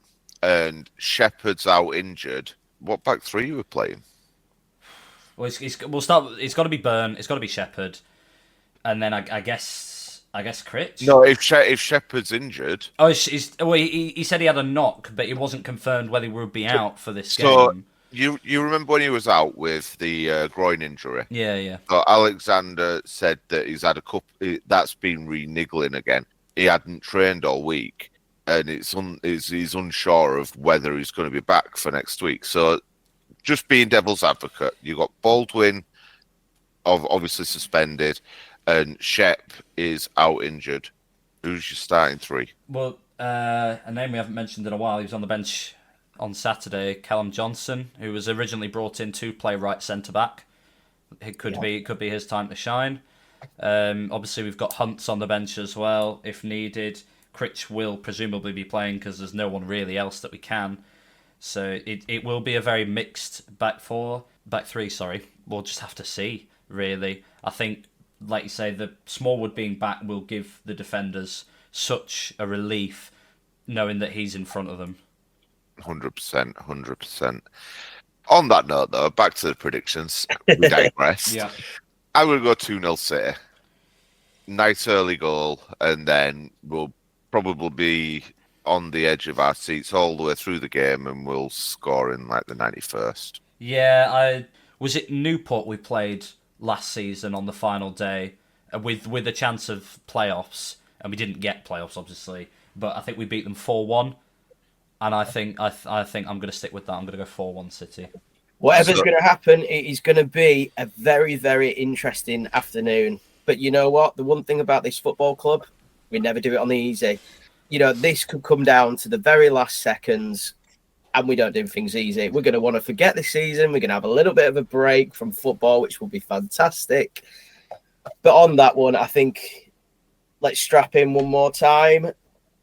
and Shepherd's out injured. What back three are we playing? Well, we'll start. It's got to be Byrne. It's got to be Shepherd, and then I guess Critch. No, if Shepherd's injured. Oh, he said he had a knock, but it wasn't confirmed whether he would be out for this game. So you remember when he was out with the groin injury? Yeah. So Alexander said that he's had a couple. That's been re-niggling again. He hadn't trained all week, and he's unsure of whether he's going to be back for next week. So, just being devil's advocate, you got Baldwin, obviously suspended, and Shep is out injured. Who's your starting three? Well, a name we haven't mentioned in a while. He was on the bench on Saturday. Callum Johnson, who was originally brought in to play right centre back. It could be his time to shine. Obviously, we've got Hunts on the bench as well, if needed. Critch will presumably be playing because there's no one really else that we can. So it will be a very mixed back three. We'll just have to see, really. I think, like you say, the Smallwood being back will give the defenders such a relief knowing that he's in front of them. 100%, 100%. On that note, though, back to the predictions. We digress. Yeah. I'm going to go 2-0 City. Nice early goal, and then we'll probably be on the edge of our seats all the way through the game, and we'll score in like the 91st. Yeah, was it Newport we played last season on the final day with a chance of playoffs, and we didn't get playoffs, obviously, but I think we beat them 4-1. And I think I'm going to stick with that. I'm going to go 4-1 City. Whatever's going to happen, it is going to be a very, very interesting afternoon. But you know what? The one thing about this football club, we never do it on the easy. You know, this could come down to the very last seconds, and we don't do things easy. We're going to want to forget this season. We're going to have a little bit of a break from football, which will be fantastic. But on that one, I think let's strap in one more time.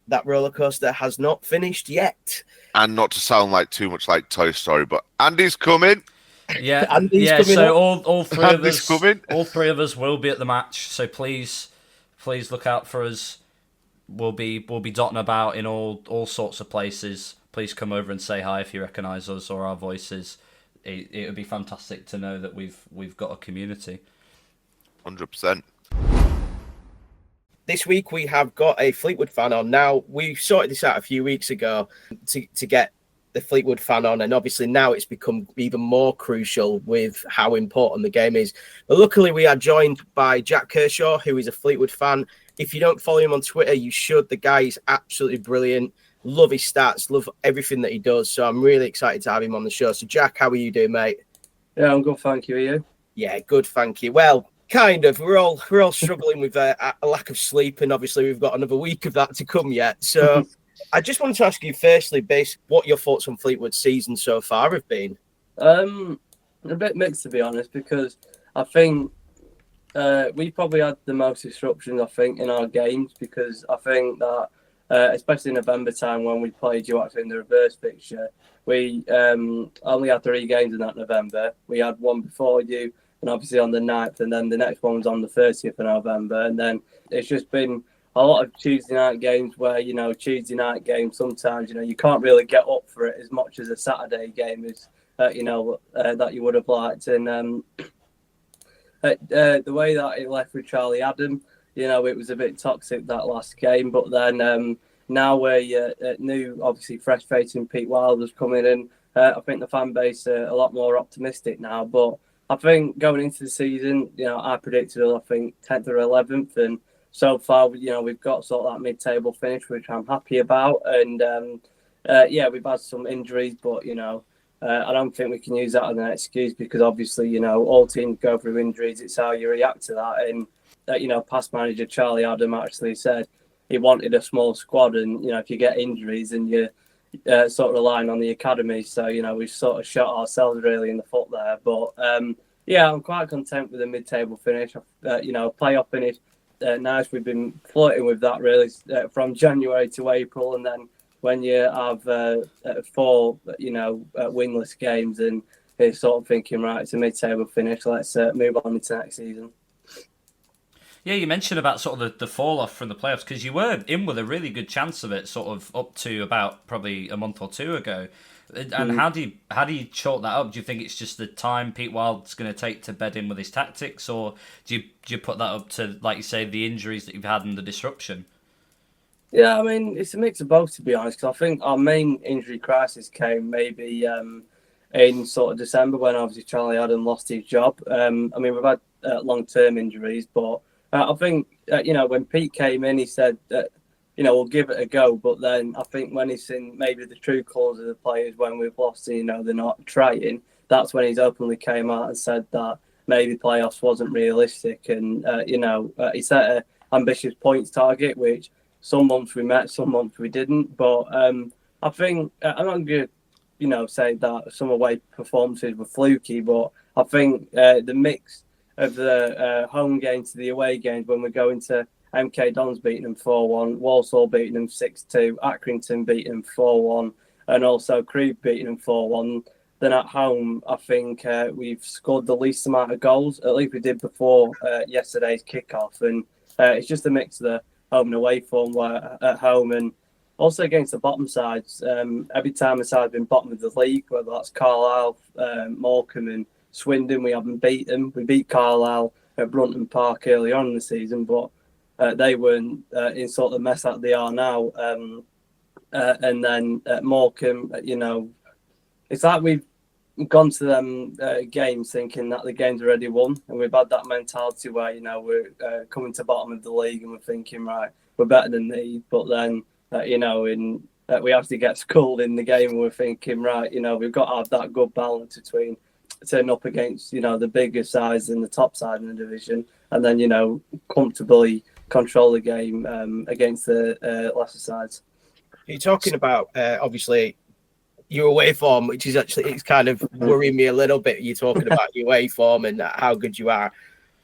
That roller coaster has not finished yet. And not to sound like too much like Toy Story, but Andy's coming. Yeah, Andy's coming so up. all three Andy's of us, coming. all three of us will be at the match. So please look out for us. We'll be dotting about in all sorts of places. Please come over and say hi if you recognise us or our voices. It would be fantastic to know that we've got a community. 100%. This week we have got a Fleetwood fan on. Now, we sorted this out a few weeks ago to get the Fleetwood fan on, and obviously now it's become even more crucial with how important the game is. But luckily we are joined by Jack Kershaw, who is a Fleetwood fan. If you don't follow him on Twitter, you should. The guy is absolutely brilliant. Love his stats, love everything that he does. So I'm really excited to have him on the show. So Jack, how are you doing, mate? Yeah, I'm good, thank you. Are you? Yeah, good, thank you. Well, kind of. We're all struggling with a lack of sleep, and obviously we've got another week of that to come yet. So I just wanted to ask you firstly, based what your thoughts on Fleetwood's season so far have been. A bit mixed, to be honest, because I think we probably had the most disruptions, I think, in our games, because I think that, especially in November time when we played you actually in the reverse fixture, we only had 3 games in that November. We had one before you, and obviously on the 9th, and then the next one was on the 30th of November. And then it's just been a lot of Tuesday night games where, Tuesday night games, sometimes, you can't really get up for it as much as a Saturday game is, that you would have liked. And the way that it left with Charlie Adam, it was a bit toxic that last game. But then now we're new, obviously fresh face in Pete Wilder's coming in. I think the fan base are a lot more optimistic now. But I think going into the season, I predicted, I think, 10th or 11th. And so far, we've got sort of that mid-table finish, which I'm happy about. And, we've had some injuries, but, I don't think we can use that as an excuse because, obviously, all teams go through injuries. It's how you react to that. And, past manager Charlie Adam actually said he wanted a small squad. And, if you get injuries and you're sort of relying on the academy. So, we've sort of shot ourselves really in the foot there. But, I'm quite content with the mid-table finish. Playoff finish. Nice. We've been flirting with that really from January to April, and then when you have 4, winless games, and you're sort of thinking, right, it's a mid-table finish. Let's move on into next season. Yeah, you mentioned about sort of the fall off from the playoffs because you were in with a really good chance of it, sort of up to about probably a month or two ago. And how do you chalk that up? Do you think it's just the time Pete Wild's going to take to bed in with his tactics, or do you put that up to, like you say, the injuries that you've had and the disruption? Yeah, I mean, it's a mix of both, to be honest, because I think our main injury crisis came maybe in sort of December when obviously Charlie Adam lost his job. We've had long-term injuries, but I think, when Pete came in, he said that, we'll give it a go. But then I think when he's seen maybe the true cause of the players when we've lost, they're not trying, that's when he's openly came out and said that maybe playoffs wasn't realistic. And, he set an ambitious points target, which some months we met, some months we didn't. But I think, I'm not going to, say that some away performances were fluky, but I think the mix of the home games to the away games when we're going to MK Dons beating them 4-1, Walsall beating them 6-2, Accrington beating them 4-1, and also Crewe beating them 4-1. Then at home, I think we've scored the least amount of goals, at least we did before yesterday's kickoff. And it's just a mix of the home and away form, where at home and also against the bottom sides. Every time a side's been bottom of the league, whether that's Carlisle, Morecambe and Swindon, we haven't beat them. We beat Carlisle at Brunton Park early on in the season, but they weren't in sort of the mess that they are now. And then at Morecambe, it's like we've gone to them games thinking that the game's already won, and we've had that mentality where we're coming to bottom of the league and we're thinking, right, we're better than these, but then we actually get schooled in the game and we're thinking, right, we've got to have that good balance between turning up against the bigger sides and the top side in the division, and then comfortably control the game against the lesser sides. You're talking about obviously your away form, which is it's kind of worrying me a little bit. You're talking about your away form and how good you are.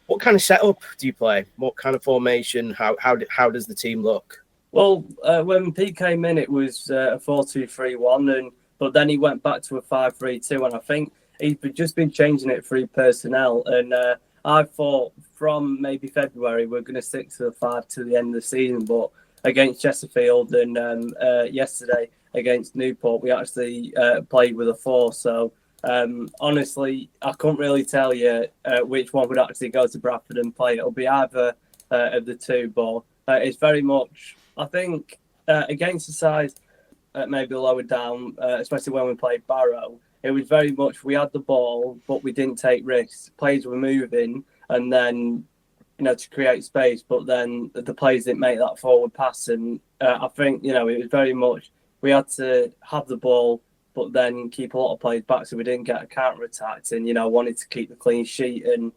What kind of setup do you play? What kind of formation? How does the team look? Well, when Pete came in, it was a 4-2-3-1, but then he went back to a 5-3-2, and I think he's just been changing it through personnel. And I thought from maybe February we're going to stick to the 5 to the end of the season, but against Chesterfield and yesterday against Newport, we actually played with a 4. So honestly, I couldn't really tell you which one would actually go to Bradford and play. It'll be either of the two, but it's very much, I think, against the side maybe lower down, especially when we played Barrow, it was very much we had the ball, but we didn't take risks. Players were moving, and then to create space, but then the players didn't make that forward pass. And I think it was very much we had to have the ball, but then keep a lot of players back so we didn't get a counter attack. And wanted to keep the clean sheet. And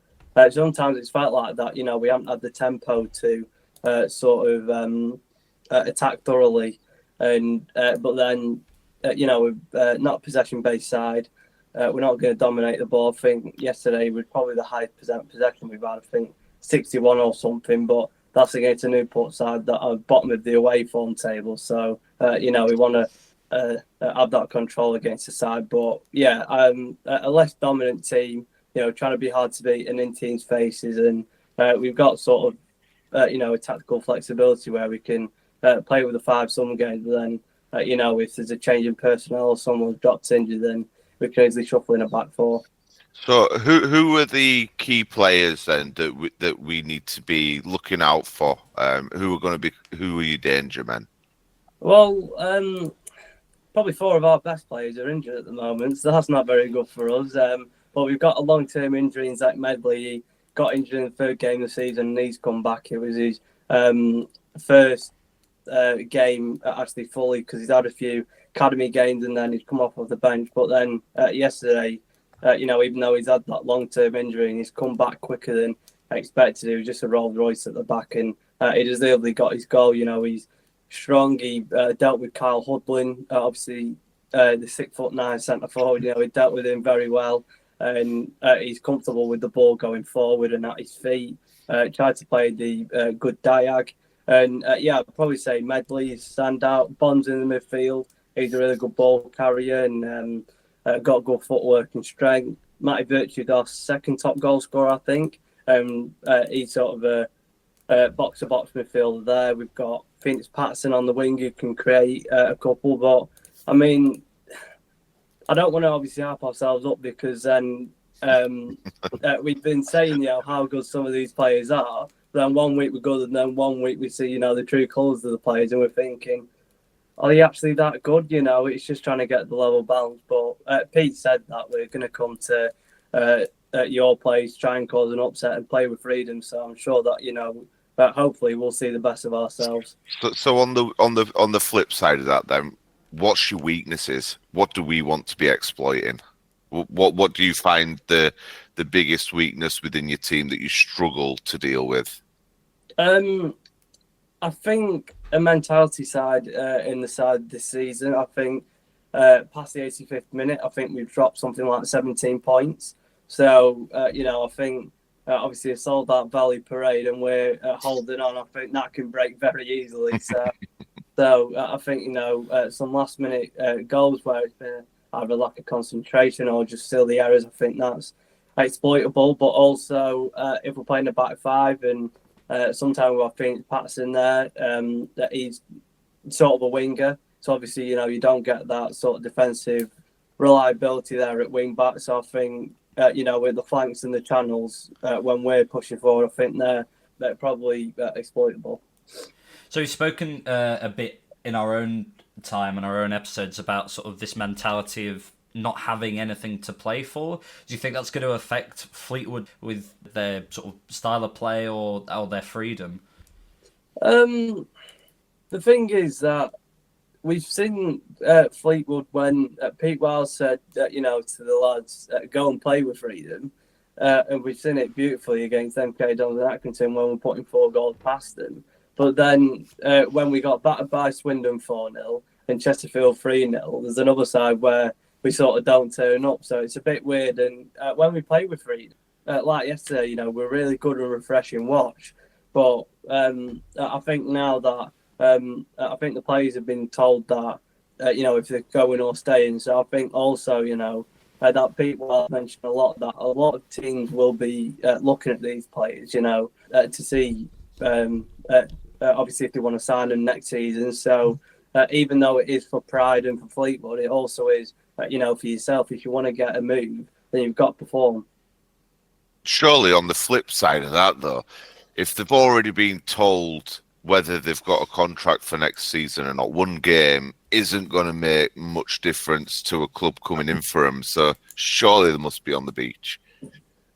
sometimes it's felt like that. We haven't had the tempo to attack thoroughly. And but then with not a possession-based side, we're not going to dominate the ball. I think yesterday was probably the highest possession we've had. I think 61 or something, but that's against a Newport side that are bottom of the away form table. So we want to have that control against the side. But yeah, a less dominant team, trying to be hard to beat and in teams' faces, and we've got sort of a tactical flexibility where we can play with a 5 some games, but then if there's a change in personnel or someone's dropped injured, then we can easily shuffle in a back 4. So who are the key players then that we need to be looking out for? Who are your danger men? Well, probably 4 of our best players are injured at the moment, so that's not very good for us. But we've got a long-term injury in Zach Medley. He got injured in the 3rd game of the season and he's come back. It was his first game actually fully, because he's had a few academy games and then he's come off of the bench. But then yesterday, even though he's had that long-term injury and he's come back quicker than expected, it was just a Rolls Royce at the back, and he just nearly got his goal. He's strong. He dealt with Kyle Hudlin, obviously the 6'9" centre forward. He dealt with him very well, and he's comfortable with the ball going forward and at his feet. Tried to play the good diag. And I'd probably say Medley is standout. Bond's in the midfield. He's a really good ball carrier and got good footwork and strength. Matty Virtue, second top goal scorer, I think. He's sort of a box-to-box midfielder there. We've got Phoenix Patterson on the wing who can create a couple. But, I mean, I don't want to obviously hype ourselves up, because then we've been saying how good some of these players are. Then 1 week we're good, and then 1 week we see, the true colours of the players, and we're thinking, are they actually that good? It's just trying to get the level balance. But Pete said that we're going to come to your place, try and cause an upset and play with freedom. So I'm sure that hopefully we'll see the best of ourselves. So on the flip side of that, then, what's your weaknesses? What do we want to be exploiting? What do you find the biggest weakness within your team that you struggle to deal with? I think a mentality side in the side this season. I think past the 85th minute, I think we've dropped something like 17 points. So, I think obviously a sold out Valley Parade and we're holding on. I think that can break very easily. So I think, some last minute goals where it's been either lack of concentration or just silly errors, I think that's exploitable. But also, if we're playing a back 5 and sometimes we've got Phoenix Patterson there, that he's sort of a winger. So obviously, you don't get that sort of defensive reliability there at wing back. So I think, with the flanks and the channels, when we're pushing forward, I think they're probably exploitable. So we've spoken a bit in our own time and our own episodes about sort of this mentality of not having anything to play for. Do you think that's going to affect Fleetwood with their sort of style of play or their freedom? The thing is that we've seen Fleetwood when Pete Wiles said, to the lads, go and play with freedom. And we've seen it beautifully against MK Dons and Accrington when we're putting 4 goals past them. But then when we got battered by Swindon 4-0 and Chesterfield 3-0, there's another side where we sort of don't turn up. So it's a bit weird. And when we play with freedom, like yesterday, we're really good and refreshing watch. But I think now that I think the players have been told that, if they're going or staying. So I think also, that people mentioned a lot that a lot of teams will be looking at these players, to see, obviously, if they want to sign them next season. So even though it is for pride and for Fleetwood, it also is, for yourself. If you want to get a move, then you've got to perform. Surely on the flip side of that, though, if they've already been told whether they've got a contract for next season or not, one game isn't going to make much difference to a club coming in for them. So surely they must be on the beach.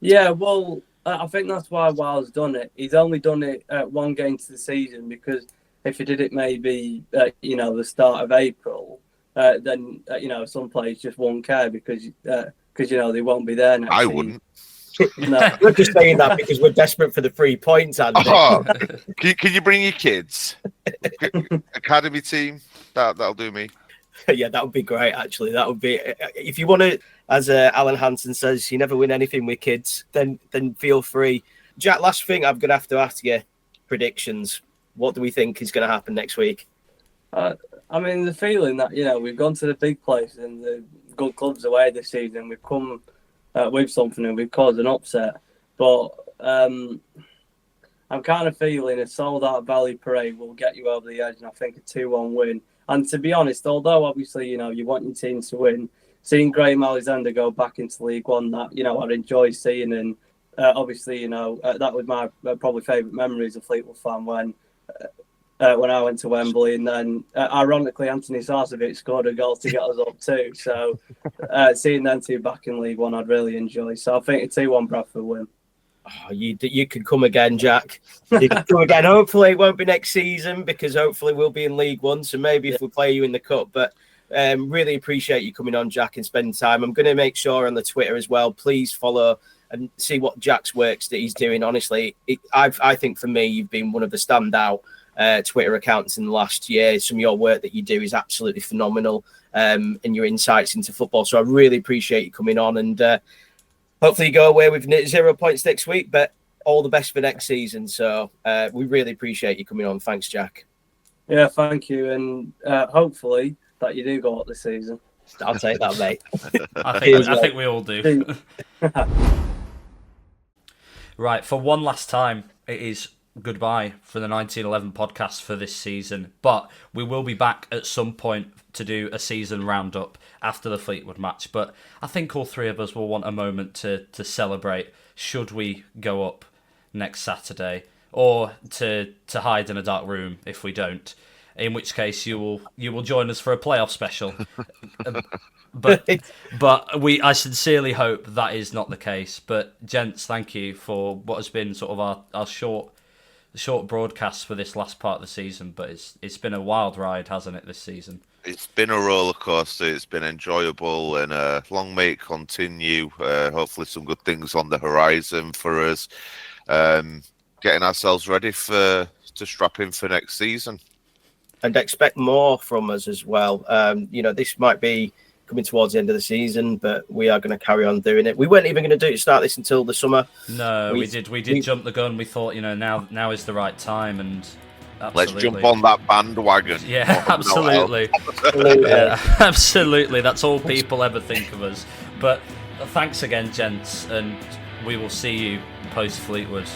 Yeah, well, I think that's why Wiles done it. He's only done it one game to the season, because if he did it maybe, the start of April, then, some players just won't care because they won't be there next season. Wouldn't. No. We're just saying that because we're desperate for the 3 points, Andy. Oh, can you bring your kids? Academy team? That'll do me. Yeah, that would be great, actually. That would be... If you want to, as Alan Hansen says, you never win anything with kids, then feel free. Jack, last thing I'm going to have to ask you, predictions. What do we think is going to happen next week? The feeling that, we've gone to the big place and the good clubs away this season. We've come with something and we've caused an upset. But I'm kind of feeling a sold-out Valley Parade will get you over the edge, and I think a 2-1 win. And to be honest, although obviously, you want your team to win, seeing Graham Alexander go back into League One, that, I'd enjoy seeing. And obviously, that was my probably favourite memory as a Fleetwood fan when I went to Wembley, and then ironically Anthony Sarcevic scored a goal to get us up too. So seeing them two back in League One, I'd really enjoy. So I think a 2-1 Bradford win. Oh, you could come again, Jack. You could come again. Hopefully it won't be next season, because hopefully we'll be in League One. So maybe if we play you in the Cup. But really appreciate you coming on, Jack, and spending time. I'm going to make sure on the Twitter as well, please follow and see what Jack's works that he's doing. Honestly, I think for me, you've been one of the standout Twitter accounts in the last year. Some of your work that you do is absolutely phenomenal, and your insights into football. So I really appreciate you coming on, and hopefully you go away with 0 points next week, but all the best for next season. So we really appreciate you coming on. Thanks, Jack. Yeah, thank you. And hopefully that you do go up this season. I'll take that, mate. I think we all do. Right, for one last time, it is goodbye for the 1911 podcast for this season, but we will be back at some point to do a season roundup after the Fleetwood match. But I think all 3 of us will want a moment to celebrate should we go up next Saturday, or to hide in a dark room if we don't, in which case you will join us for a playoff special. But I sincerely hope that is not the case. But gents, thank you for what has been sort of our short broadcast for this last part of the season. But it's been a wild ride, hasn't it, this season? It's been a roller coaster. It's been enjoyable, and long may it continue. Hopefully some good things on the horizon for us. Getting ourselves ready to strap in for next season. And expect more from us as well. This might be coming towards the end of the season, but we are going to carry on doing it. We weren't even going to start this until the summer. No, we did jump the gun. We thought, now is the right time, and absolutely. Let's jump on that bandwagon. Yeah, absolutely. Absolutely. That's all people ever think of us. But thanks again, gents, and we will see you post Fleetwood.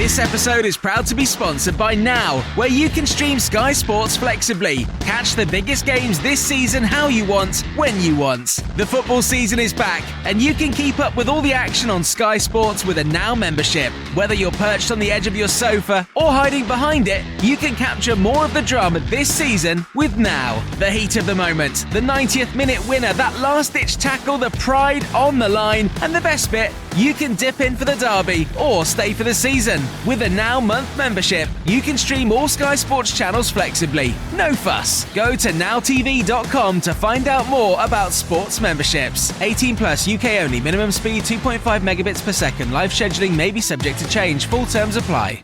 This episode is proud to be sponsored by Now, where you can stream Sky Sports flexibly. Catch the biggest games this season how you want, when you want. The football season is back, and you can keep up with all the action on Sky Sports with a Now membership. Whether you're perched on the edge of your sofa or hiding behind it, you can capture more of the drama this season with Now. The heat of the moment, the 90th minute winner, that last-ditch tackle, the pride on the line, and the best bit, you can dip in for the derby or stay for the season. With a Now month membership, you can stream all Sky Sports channels flexibly. No fuss. Go to nowtv.com to find out more about sports memberships. 18 plus, UK only. Minimum speed 2.5 megabits per second. Live scheduling may be subject to change. Full terms apply.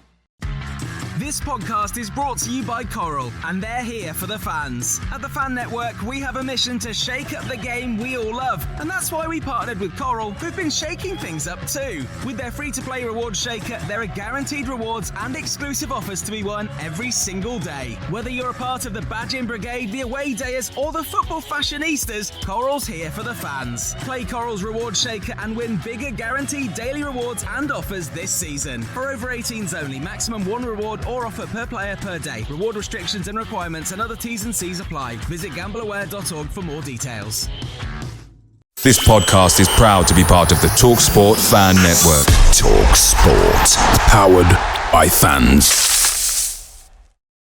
This podcast is brought to you by Coral, and they're here for the fans. At the Fan Network, we have a mission to shake up the game we all love, and that's why we partnered with Coral, who've been shaking things up too. With their free-to-play reward shaker, there are guaranteed rewards and exclusive offers to be won every single day. Whether you're a part of the Badging Brigade, the Away Dayers, or the Football Fashionistas, Coral's here for the fans. Play Coral's reward shaker and win bigger guaranteed daily rewards and offers this season. For over 18s only, maximum one reward or offer per player per day. Reward restrictions and requirements and other T's and C's apply. Visit gambleaware.org for more details. This podcast is proud to be part of the TalkSport Fan Network. TalkSport. Powered by fans.